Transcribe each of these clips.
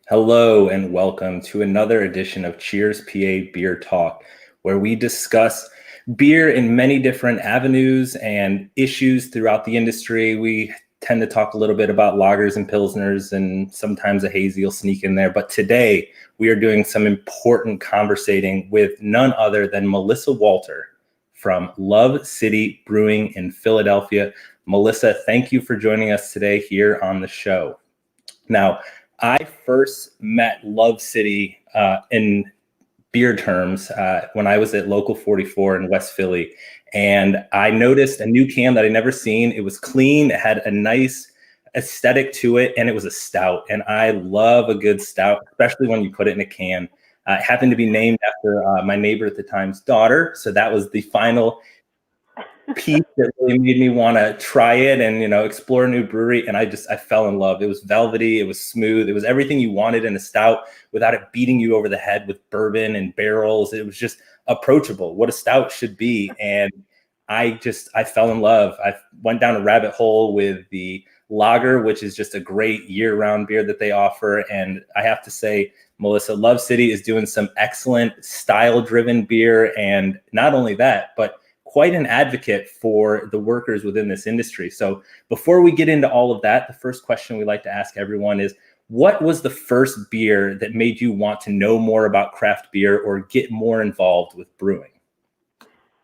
Hello and welcome to another edition of Cheers PA Beer Talk, where we discuss beer in many different avenues and issues throughout the industry. We tend to talk a little bit about lagers and pilsners, and sometimes a hazy will sneak in there. But today we are doing some important conversating with none other than Melissa Walter from Love City Brewing in Philadelphia. Melissa, thank you for joining us today here on the show. Now, I first met Love City in beer terms when I was at Local 44 in West Philly. And I noticed a new can that I'd never seen. It was clean. It had a nice aesthetic to it, and it was a stout. And I love a good stout, especially when you put it in a can. It happened to be named after my neighbor at the time's daughter. So that was the final piece that really made me want to try it and, explore a new brewery. And I fell in love. It was velvety. It was smooth. It was everything you wanted in a stout without it beating you over the head with bourbon and barrels. It was just approachable, what a stout should be. And I fell in love. I went down a rabbit hole with the lager, which is just a great year-round beer that they offer. And I have to say, Melissa, Love City is doing some excellent style-driven beer. And not only that, but quite an advocate for the workers within this industry. So before we get into all of that, the first question we like to ask everyone is, what was the first beer that made you want to know more about craft beer or get more involved with brewing?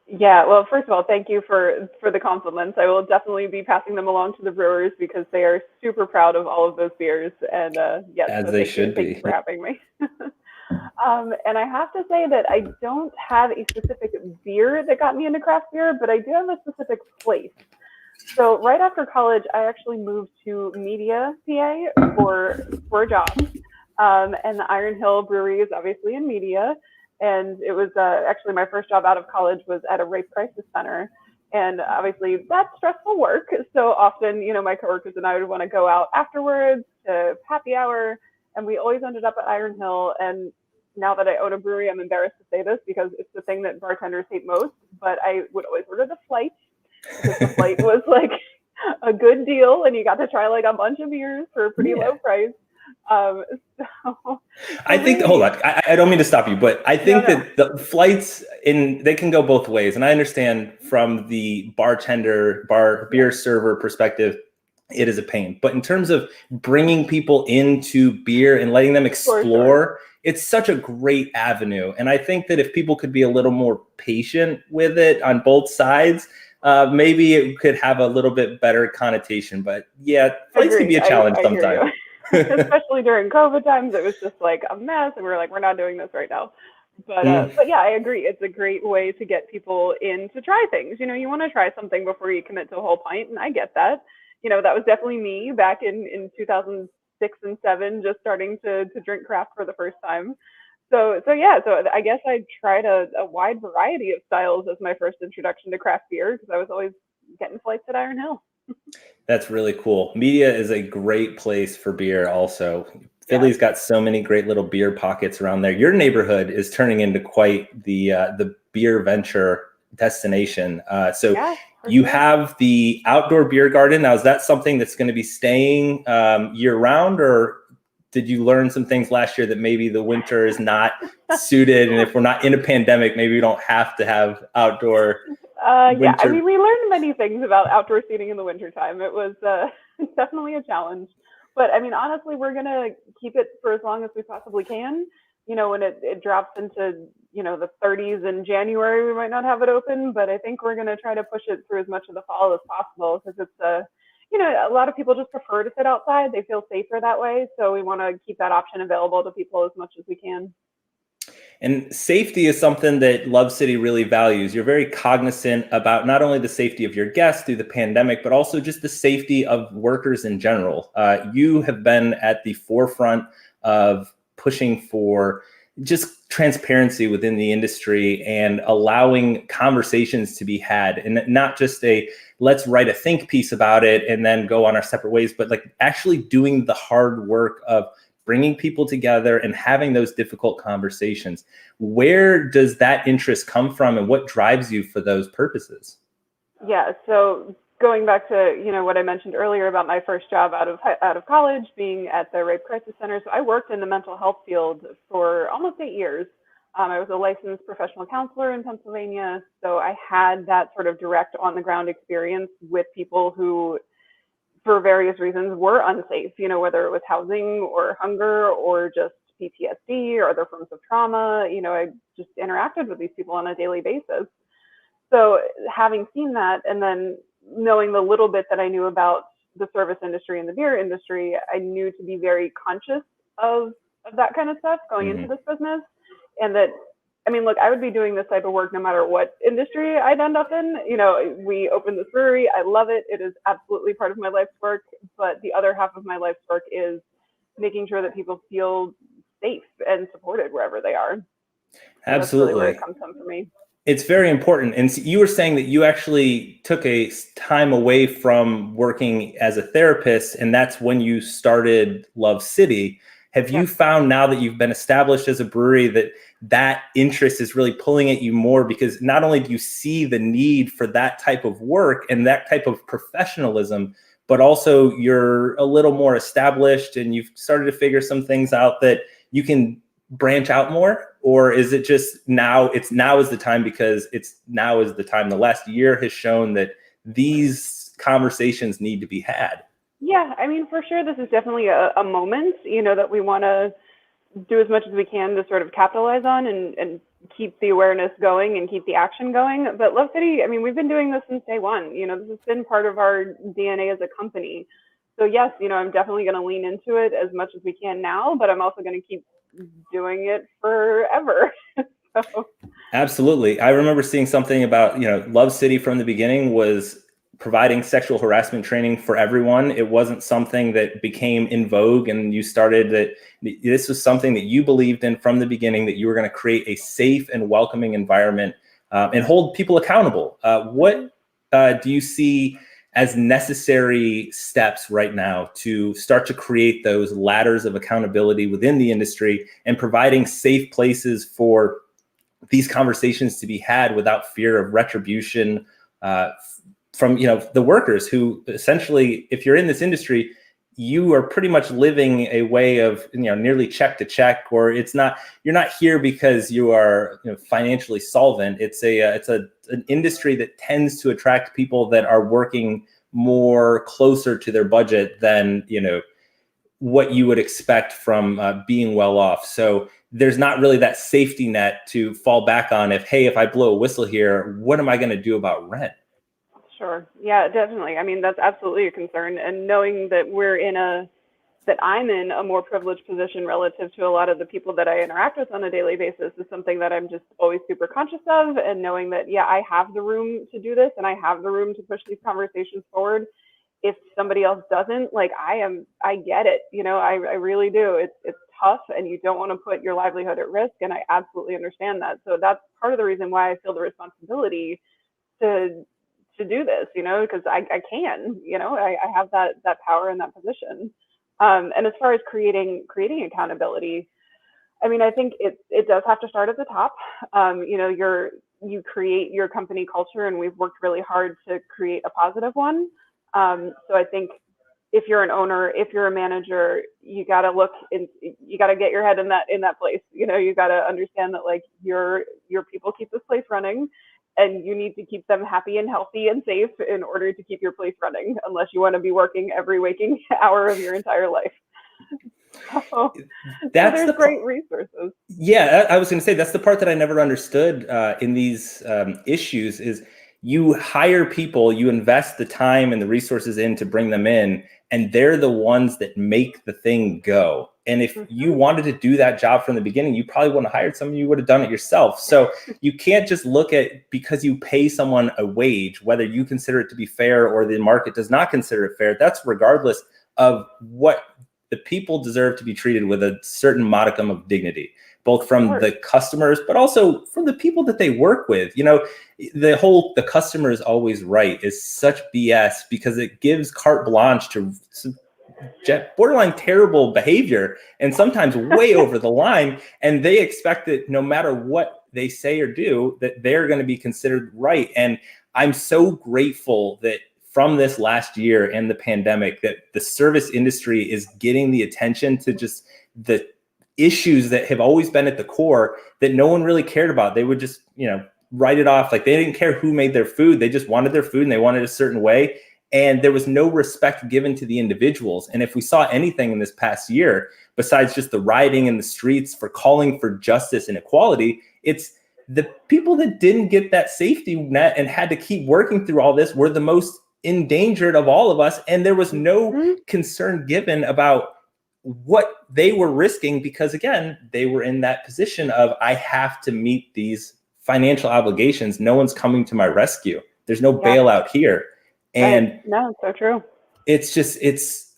Yeah, well, first of all, thank you for the compliments. I will definitely be passing them along to the brewers because they are super proud of all of those beers. And yes, As so they thank should be. Thank you for having me. And I have to say that I don't have a specific beer that got me into craft beer, but I do have a specific place. So right after college, I actually moved to Media, PA for a job. And the Iron Hill Brewery is obviously in Media. And it was actually my first job out of college was at a rape crisis center. And obviously that's stressful work. So often, my coworkers and I would want to go out afterwards to happy hour. And we always ended up at Iron Hill. And now that I own a brewery, I'm embarrassed to say this because it's the thing that bartenders hate most. But I would always order the flight because the flight was like a good deal. And you got to try like a bunch of beers for a pretty low price. I think, hold on, I don't mean to stop you, but I think that the flights they can go both ways. And I understand from the beer server perspective, it is a pain. But in terms of bringing people into beer and letting them explore, it's such a great avenue. And I think that if people could be a little more patient with it on both sides, maybe it could have a little bit better connotation. But yeah, flights can be a challenge sometimes. Especially during COVID times, it was just like a mess, and we were like, we're not doing this right now. But yeah, I agree. It's a great way to get people in to try things. You want to try something before you commit to a whole pint, and I get that. That was definitely me back in 2006 and 2007, just starting to drink craft for the first time. So yeah, so I guess I tried a wide variety of styles as my first introduction to craft beer because I was always getting flights at Iron Hill. That's really cool. Media is a great place for beer also. Philly's got so many great little beer pockets around there. Your neighborhood is turning into quite the beer venture destination. You have the outdoor beer garden. Now, is that something that's going to be staying year round, or did you learn some things last year that maybe the winter is not suited? And if we're not in a pandemic, maybe we don't have to have outdoor yeah, I mean, we learned many things about outdoor seating in the wintertime. It was definitely a challenge. But I mean, honestly, we're going to keep it for as long as we possibly can. When it drops into, the 30s in January, we might not have it open. But I think we're going to try to push it through as much of the fall as possible because it's, a lot of people just prefer to sit outside. They feel safer that way. So we want to keep that option available to people as much as we can. And safety is something that Love City really values. You're very cognizant about not only the safety of your guests through the pandemic, but also just the safety of workers in general. You have been at the forefront of pushing for just transparency within the industry and allowing conversations to be had, and not just let's write a think piece about it and then go on our separate ways, but like actually doing the hard work of bringing people together and having those difficult conversations. Where does that interest come from and what drives you for those purposes? Yeah, so going back to, what I mentioned earlier about my first job out of college being at the Rape Crisis Center. So I worked in the mental health field for almost 8 years. I was a licensed professional counselor in Pennsylvania, so I had that sort of direct on the ground experience with people who, for various reasons, were unsafe, whether it was housing or hunger or just PTSD or other forms of trauma. I just interacted with these people on a daily basis. So having seen that, and then knowing the little bit that I knew about the service industry and the beer industry, I knew to be very conscious of that kind of stuff going into this business. And that, look, I would be doing this type of work no matter what industry I'd end up in. We opened this brewery. I love it. It is absolutely part of my life's work. But the other half of my life's work is making sure that people feel safe and supported wherever they are. Absolutely. That's really where it comes from for me. It's very important. And you were saying that you actually took a time away from working as a therapist, and that's when you started Love City. Have you found, now that you've been established as a brewery, that interest is really pulling at you more, because not only do you see the need for that type of work and that type of professionalism, but also you're a little more established and you've started to figure some things out that you can branch out more? Or is it just now is the time, because now is the time? The last year has shown that these conversations need to be had. Yeah, for sure, this is definitely a moment, that we want to do as much as we can to sort of capitalize on and keep the awareness going and keep the action going. But Love City, we've been doing this since day one. This has been part of our DNA as a company. So yes, I'm definitely going to lean into it as much as we can now, but I'm also going to keep doing it forever. So. Absolutely. I remember seeing something about, Love City from the beginning was providing sexual harassment training for everyone. It wasn't something that became in vogue and you started that. This was something that you believed in from the beginning, that you were going to create a safe and welcoming environment and hold people accountable. What do you see as necessary steps right now to start to create those ladders of accountability within the industry and providing safe places for these conversations to be had without fear of retribution from the workers, who essentially, if you're in this industry, you are pretty much living a way of nearly check to check, or you're not here because you are financially solvent. It's an industry that tends to attract people that are working more closer to their budget than what you would expect from being well off. So there's not really that safety net to fall back on. If I blow a whistle here, what am I going to do about rent? Sure. Yeah, definitely. That's absolutely a concern. And knowing that I'm in a more privileged position relative to a lot of the people that I interact with on a daily basis is something that I'm just always super conscious of. And knowing that, I have the room to do this and I have the room to push these conversations forward. If somebody else doesn't, I get it. I really do. It's tough and you don't want to put your livelihood at risk. And I absolutely understand that. So that's part of the reason why I feel the responsibility to do this, because I can, I have that power and that position. And as far as creating accountability, I think it does have to start at the top. You create your company culture, and we've worked really hard to create a positive one. So I think if you're an owner, if you're a manager, you got to you got to get your head in that place. You got to understand that your people keep this place running. And you need to keep them happy and healthy and safe in order to keep your place running, unless you want to be working every waking hour of your entire life. So there's great resources. Yeah, I was going to say, that's the part that I never understood in these issues is you hire people, you invest the time and the resources in to bring them in, and they're the ones that make the thing go. And if you wanted to do that job from the beginning, you probably wouldn't have hired someone, you would have done it yourself. So you can't just look at, because you pay someone a wage, whether you consider it to be fair or the market does not consider it fair, that's regardless of what the people deserve to be treated with a certain modicum of dignity, both from the customers, but also from the people that they work with. The customer is always right is such BS, because it gives carte blanche to borderline terrible behavior and sometimes way over the line. And they expect that no matter what they say or do, that they're going to be considered right. And I'm so grateful that from this last year and the pandemic that the service industry is getting the attention to just the issues that have always been at the core that no one really cared about. They would just, write it off. Like they didn't care who made their food. They just wanted their food and they wanted a certain way. And there was no respect given to the individuals. And if we saw anything in this past year, besides just the rioting in the streets for calling for justice and equality, it's the people that didn't get that safety net and had to keep working through all this were the most endangered of all of us. And there was no concern given about what they were risking because, again, they were in that position of, I have to meet these financial obligations. No one's coming to my rescue. There's no bailout here. And no, it's so true.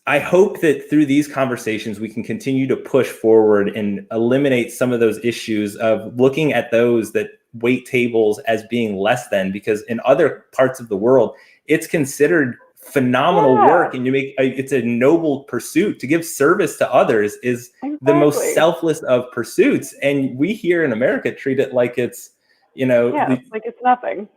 I hope that through these conversations, we can continue to push forward and eliminate some of those issues of looking at those that wait tables as being less than, because in other parts of the world, it's considered phenomenal work. And it's a noble pursuit. To give service to others is the most selfless of pursuits. And we here in America treat it like it's, like it's nothing.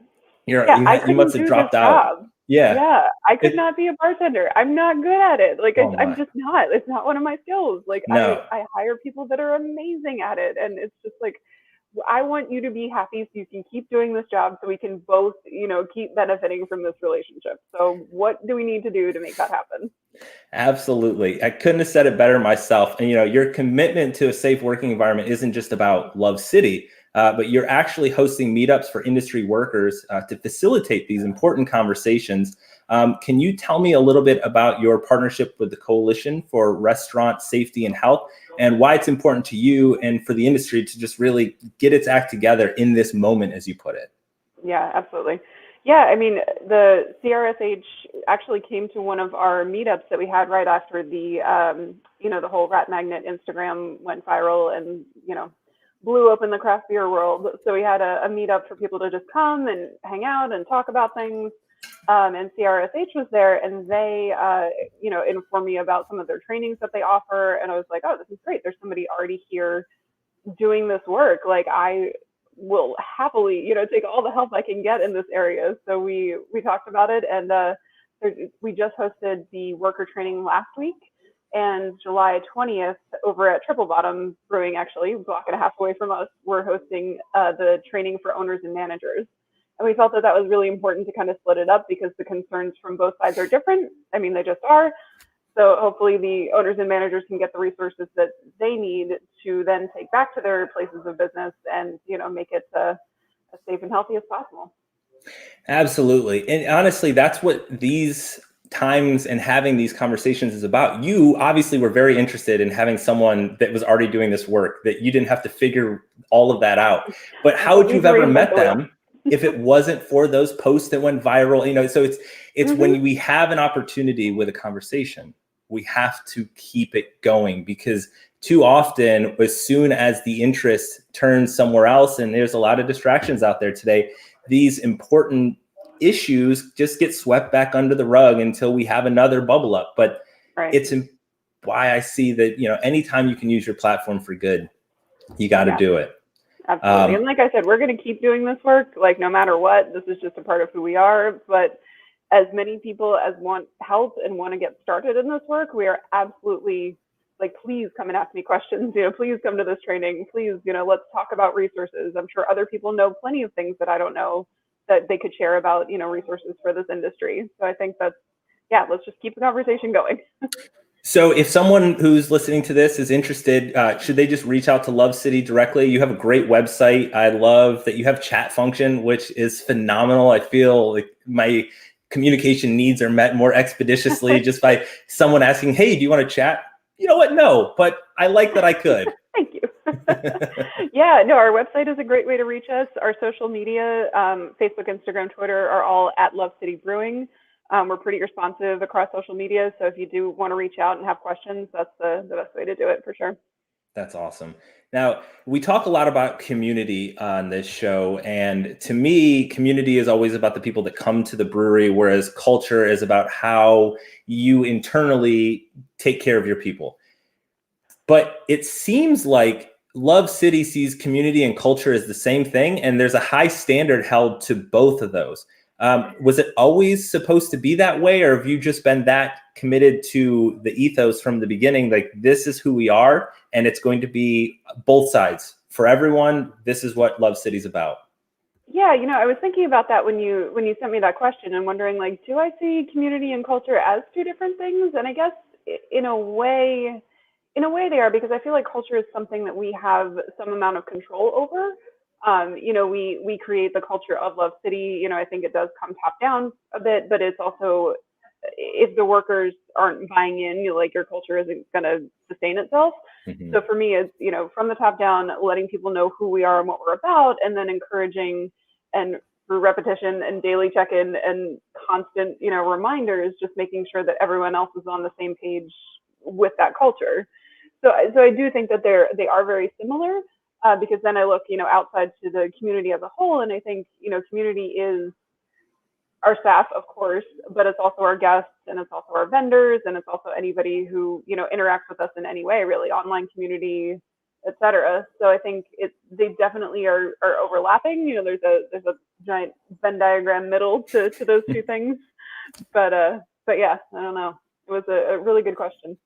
You must have dropped out. Yeah, I could not be a bartender. I'm not good at it. Like I'm just not. It's not one of my skills. Like I hire people that are amazing at it, and it's just like I want you to be happy so you can keep doing this job so we can both, keep benefiting from this relationship. So what do we need to do to make that happen? Absolutely. I couldn't have said it better myself. And, your commitment to a safe working environment isn't just about Love City, but you're actually hosting meetups for industry workers to facilitate these important conversations. Can you tell me a little bit about your partnership with the Coalition for Restaurant Safety and Health and why it's important to you and for the industry to just really get its act together in this moment, as you put it? Yeah, absolutely. Yeah, I mean, the CRSH actually came to one of our meetups that we had right after the, the whole Rat Magnet Instagram went viral and, blew open the craft beer world. So we had a meetup for people to just come and hang out and talk about things. And CRSH was there, and they, informed me about some of their trainings that they offer. And I was like, oh, this is great. There's somebody already here doing this work. Like I will happily, take all the help I can get in this area. So we talked about it, and we just hosted the worker training last week. And July 20th, over at Triple Bottom Brewing, actually, a block and a half away from us, we're hosting the training for owners and managers. And we felt that was really important to kind of split it up because the concerns from both sides are different. I mean, they just are. So hopefully the owners and managers can get the resources that they need to then take back to their places of business and, make it as safe and healthy as possible. Absolutely. And honestly, that's what these times and having these conversations is about. You obviously were very interested in having someone that was already doing this work, that you didn't have to figure all of that out. But how would you have ever met them if it wasn't for those posts that went viral? So it's when we have an opportunity with a conversation, we have to keep it going, because too often, as soon as the interest turns somewhere else, and there's a lot of distractions out there today, these important issues just get swept back under the rug until we have another bubble up. But it's why I see that, anytime you can use your platform for good, you got to do it. Absolutely. And like I said, we're going to keep doing this work, like no matter what. This is just a part of who we are. But as many people as want help and want to get started in this work, we are absolutely please come and ask me questions. Please come to this training. Please, let's talk about resources. I'm sure other people know plenty of things that I don't know that they could share about, resources for this industry. So I think let's just keep the conversation going. So if someone who's listening to this is interested, should they just reach out to Love City directly? You have a great website. I love that you have chat function, which is phenomenal. I feel like my communication needs are met more expeditiously just by someone asking, hey, do you want to chat? You know what? No, but I like that I could. Thank you. Yeah, no, our website is a great way to reach us. Our social media, Facebook, Instagram, Twitter are all at Love City Brewing. We're pretty responsive across social media. So if you do want to reach out and have questions, that's the best way to do it for sure. That's awesome. Now, we talk a lot about community on this show. And to me, community is always about the people that come to the brewery, whereas culture is about how you internally take care of your people. But it seems like Love City sees community and culture as the same thing, and there's a high standard held to both of those. Was it always supposed to be that way, or have you just been that committed to the ethos from the beginning? Like, this is who we are, and it's going to be both sides for everyone. This is what Love City's about. Yeah, I was thinking about that when you sent me that question and wondering, like, do I see community and culture as two different things? And I guess in a way, they are, because I feel like culture is something that we have some amount of control over. We create the culture of Love City. I think it does come top down a bit, but it's also, if the workers aren't buying in, your culture isn't going to sustain itself. Mm-hmm. So for me, it's, from the top down, letting people know who we are and what we're about, and then encouraging, and through repetition and daily check-in and constant, reminders, just making sure that everyone else is on the same page with that culture. So I do think that they are very similar, because then I look, outside to the community as a whole, and I think, community is our staff, of course, but it's also our guests, and it's also our vendors, and it's also anybody who, interacts with us in any way, really, online community, etc. So I think they definitely are overlapping. There's a giant Venn diagram middle to those two things. But yeah, I don't know. It was a really good question.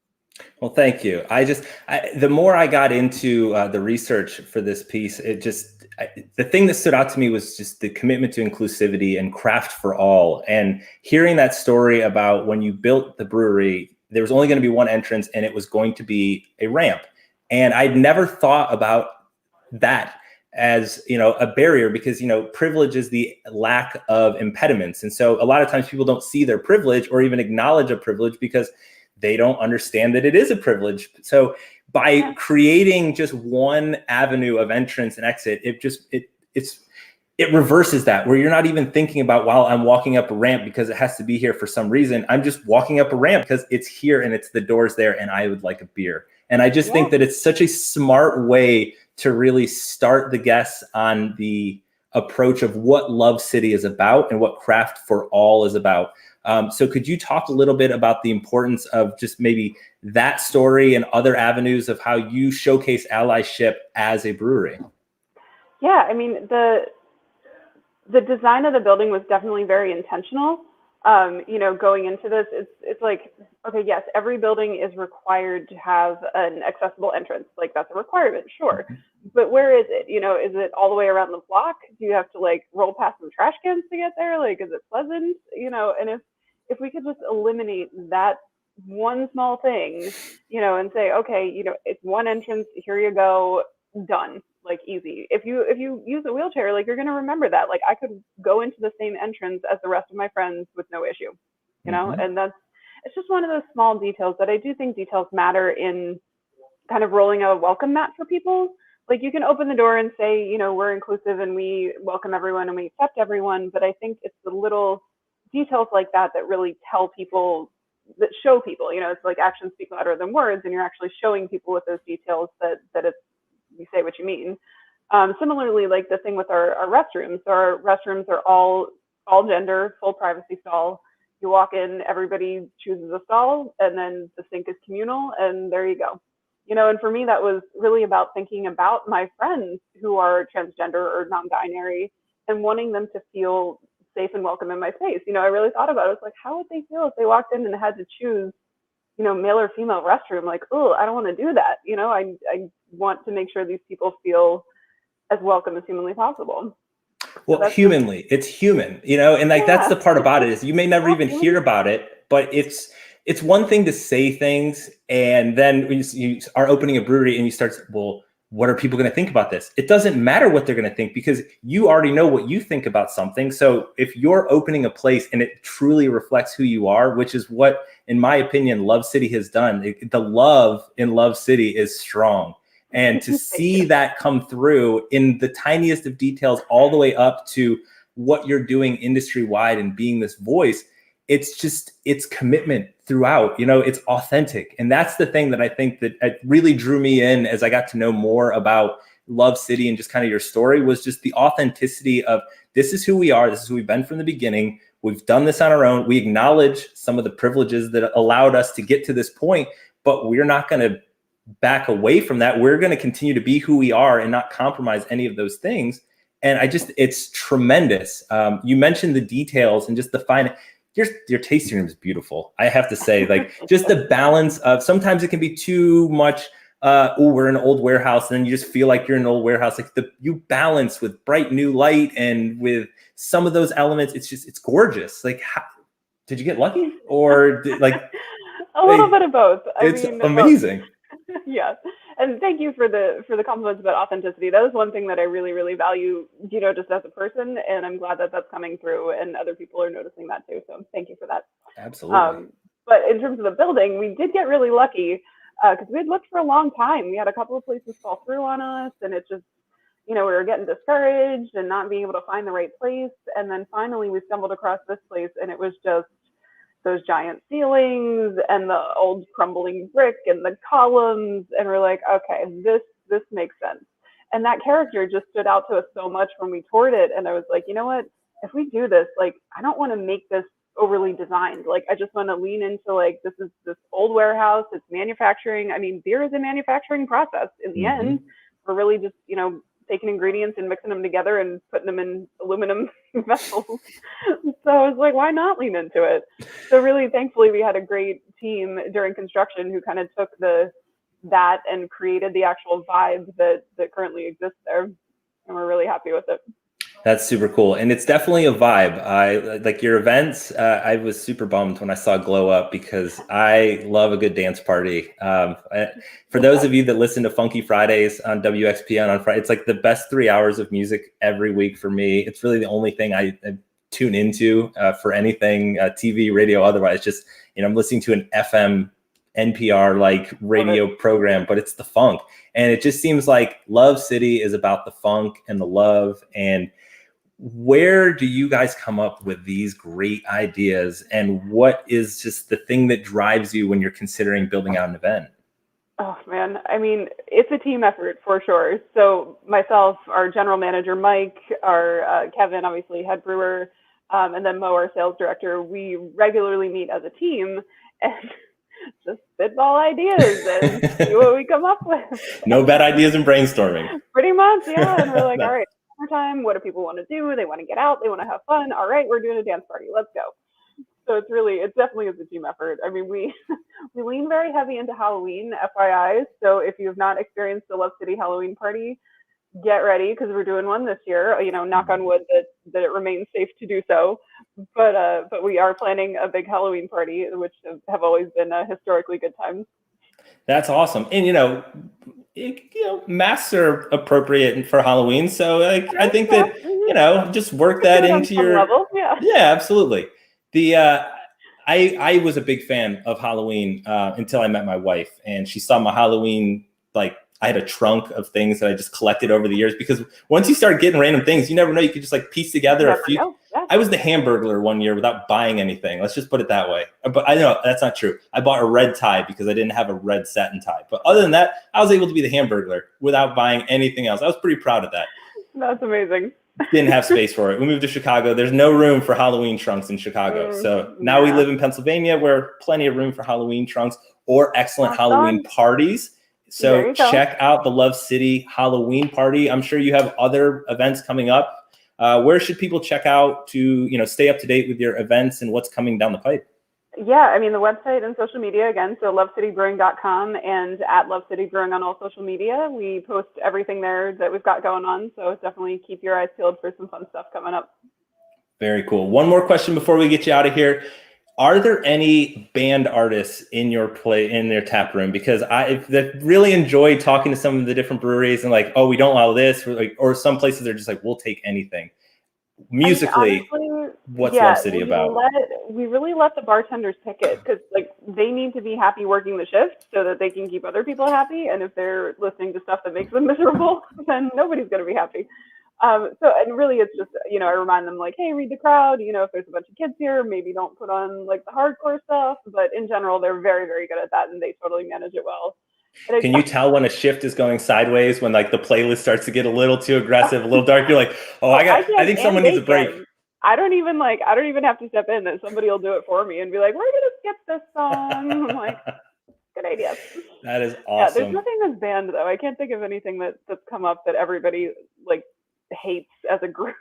Well, thank you. The more I got into the research for this piece, the thing that stood out to me was just the commitment to inclusivity and craft for all. And hearing that story about when you built the brewery, there was only going to be one entrance, and it was going to be a ramp. And I'd never thought about that as, a barrier, because, privilege is the lack of impediments. And so a lot of times people don't see their privilege or even acknowledge a privilege because they don't understand that it is a privilege. So by creating just one avenue of entrance and exit, it reverses that, where you're not even thinking about, while I'm walking up a ramp because it has to be here for some reason. I'm just walking up a ramp because it's here and it's the doors there, and I would like a beer. And I just think that it's such a smart way to really start the guests on the approach of what Love City is about and what Craft for All is about. So could you talk a little bit about the importance of just maybe that story and other avenues of how you showcase allyship as a brewery? Yeah, I mean, the design of the building was definitely very intentional. Going into this, it's like, okay, yes, every building is required to have an accessible entrance. Like, that's a requirement, sure. But where is it? Is it all the way around the block? Do you have to roll past some trash cans to get there? Like, is it pleasant? And if we could just eliminate that one small thing, and say, okay, it's one entrance, here you go, done. Like, easy. If you use a wheelchair, you're going to remember that. Like, I could go into the same entrance as the rest of my friends with no issue, and it's just one of those small details that I do think details matter in kind of rolling out a welcome mat for people. Like, you can open the door and say, we're inclusive and we welcome everyone and we accept everyone. But I think it's the little details like that that really tell people, that show people, it's like actions speak louder than words, and you're actually showing people with those details that it's, you say what you mean. Similarly, like the thing with our restrooms. So our restrooms are all gender, full privacy stall. You walk in, everybody chooses a stall, and then the sink is communal, and there you go. And for me, that was really about thinking about my friends who are transgender or non-binary and wanting them to feel safe and welcome in my space. I really thought about it. I was like, how would they feel if they walked in and had to choose, male or female restroom? Like, oh, I don't want to do that. I want to make sure these people feel as welcome as humanly possible. Well, humanly, it's human, and that's the part about it, is you may never even hear about it, but it's one thing to say things, and then when you are opening a brewery and you start, well, what are people going to think about this? It doesn't matter what they're going to think, because you already know what you think about something. So if you're opening a place and it truly reflects who you are, which is what, in my opinion, Love City has done, the love in Love City is strong. And to see that come through in the tiniest of details, all the way up to what you're doing industry wide and being this voice, it's commitment throughout, it's authentic. And that's the thing that I think that really drew me in as I got to know more about Love City and just kind of your story, was just the authenticity of, this is who we are. This is who we've been from the beginning. We've done this on our own. We acknowledge some of the privileges that allowed us to get to this point, but we're not going to back away from that. We're going to continue to be who we are and not compromise any of those things. And it's tremendous. You mentioned the details and just the fine. Your tasting room is beautiful. I have to say, like, just the balance of, sometimes it can be too much. We're in an old warehouse, and then you just feel like you're in an old warehouse. Like, you balance with bright new light and with some of those elements. It's gorgeous. Like, did you get lucky, or a little bit of both? It's amazing. Yeah. And thank you for the compliments about authenticity. That is one thing that I really, really value, just as a person. And I'm glad that that's coming through and other people are noticing that too. So thank you for that. Absolutely. But in terms of the building, we did get really lucky because we had looked for a long time. We had a couple of places fall through on us, and it just, we were getting discouraged and not being able to find the right place. And then finally we stumbled across this place, and it was just those giant ceilings and the old crumbling brick and the columns, and we're like, okay, this makes sense. And that character just stood out to us so much when we toured it. And I was like, you know what, if we do this, like, I don't want to make this overly designed. Like, I just want to lean into, like, this is this old warehouse, it's manufacturing. I mean, beer is a manufacturing process in the end. We're really just taking ingredients and mixing them together and putting them in aluminum vessels. So I was like, why not lean into it? So really, thankfully, we had a great team during construction who kind of took that and created the actual vibe that currently exists there. And we're really happy with it. That's super cool. And it's definitely a vibe. I like your events. I was super bummed when I saw Glow Up because I love a good dance party. For those of you that listen to Funky Fridays on WXPN on Friday, it's like the best 3 hours of music every week for me. It's really the only thing I tune into for anything, TV, radio, otherwise. Just, I'm listening to an FM NPR like radio program, but it's the funk. And it just seems like Love City is about the funk and the love. And where do you guys come up with these great ideas, and what is just the thing that drives you when you're considering building out an event? Oh man, I mean, it's a team effort for sure. So myself, our general manager, Mike, our Kevin, obviously head brewer, and then Mo, our sales director, we regularly meet as a team and just spitball ideas and see what we come up with. No bad ideas in brainstorming. Pretty much, yeah. And we're like, all right, time, what do people want to do? They want to get out, they want to have fun. All right, we're doing a dance party, let's go. So it definitely is a team effort. I mean, we lean very heavy into Halloween, FYI. So if you have not experienced the Love City Halloween party, get ready because we're doing one this year. Knock on wood that it remains safe to do so. But we are planning a big Halloween party, which have always been historically good times. That's awesome. And masks are appropriate for Halloween. So I think that just work that into your level. Yeah, absolutely. I was a big fan of Halloween until I met my wife, and she saw my Halloween, like, I had a trunk of things that I just collected over the years, because once you start getting random things, you never know. You could just like piece together a few. Yeah. I was the Hamburglar one year without buying anything. Let's just put it that way. But I know that's not true. I bought a red tie because I didn't have a red satin tie. But other than that, I was able to be the Hamburglar without buying anything else. I was pretty proud of that. That's amazing. Didn't have space for it. We moved to Chicago. There's no room for Halloween trunks in Chicago. So now we live in Pennsylvania, where plenty of room for Halloween trunks or excellent Halloween parties. So check out the Love City Halloween party. I'm sure you have other events coming up. Where should people check out to, stay up to date with your events and what's coming down the pipe? Yeah, I mean, the website and social media, again, so lovecitybrewing.com and at Love City Brewing on all social media. We post everything there that we've got going on. So definitely keep your eyes peeled for some fun stuff coming up. Very cool. One more question before we get you out of here. Are there any band artists in your tap room? Because I really enjoyed talking to some of the different breweries and like, oh, we don't allow this, or some places are just like, we'll take anything. Musically, honestly, what's Love City about? We really let the bartenders pick it, because like they need to be happy working the shift so that they can keep other people happy. And if they're listening to stuff that makes them miserable, then nobody's going to be happy. And really it's just, I remind them like, hey, read the crowd, if there's a bunch of kids here, maybe don't put on like the hardcore stuff, but in general, they're very, very good at that and they totally manage it well. Can you tell when a shift is going sideways, when like the playlist starts to get a little too aggressive, a little dark? You're like, oh, I think someone needs a break. I don't even have to step in, and somebody will do it for me and be like, we're going to skip this song. I'm like, good idea. That is awesome. Yeah, there's nothing that's banned though. I can't think of anything that's come up that everybody like hates as a group.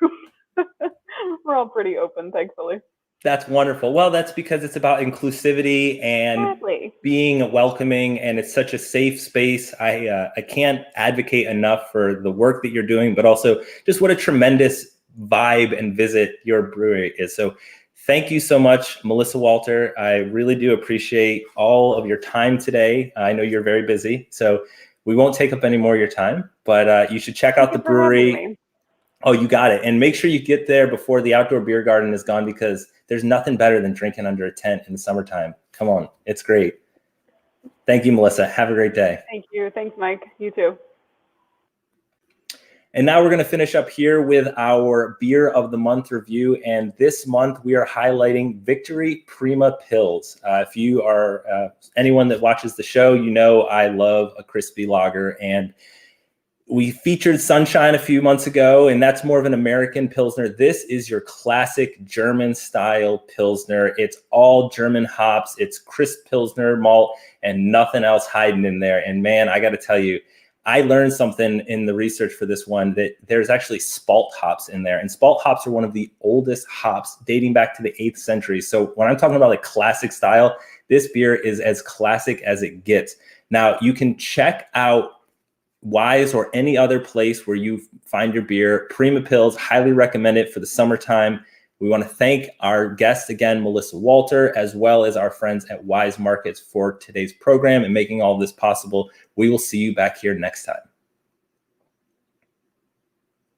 We're all pretty open, thankfully. That's wonderful. Well, that's because it's about inclusivity and Exactly. being welcoming, and it's such a safe space. I can't advocate enough for the work that you're doing, but also just what a tremendous vibe and visit your brewery is. So thank you so much, Melissa Walter. I really do appreciate all of your time today. I know you're very busy, so we won't take up any more of your time, but you should check out the brewery. Oh, you got it. And make sure you get there before the outdoor beer garden is gone, because there's nothing better than drinking under a tent in the summertime. Come on. It's great. Thank you, Melissa. Have a great day. Thank you. Thanks, Mike. You too. And now we're going to finish up here with our Beer of the Month review. And this month we are highlighting Victory Prima Pils. If you are anyone that watches the show, you know I love a crispy lager. And we featured Sunshine a few months ago, and that's more of an American Pilsner. This is your classic German-style Pilsner. It's all German hops. It's crisp Pilsner malt and nothing else hiding in there. And man, I got to tell you, I learned something in the research for this one, that there's actually spalt hops in there. And spalt hops are one of the oldest hops, dating back to the 8th century. So when I'm talking about like classic style, this beer is as classic as it gets. Now, you can check out Wise or any other place where you find your beer. Prima Pils, highly recommend it for the summertime. We want to thank our guest again, Melissa Walter, as well as our friends at Wise Markets for today's program and making all this possible. We will see you back here next time.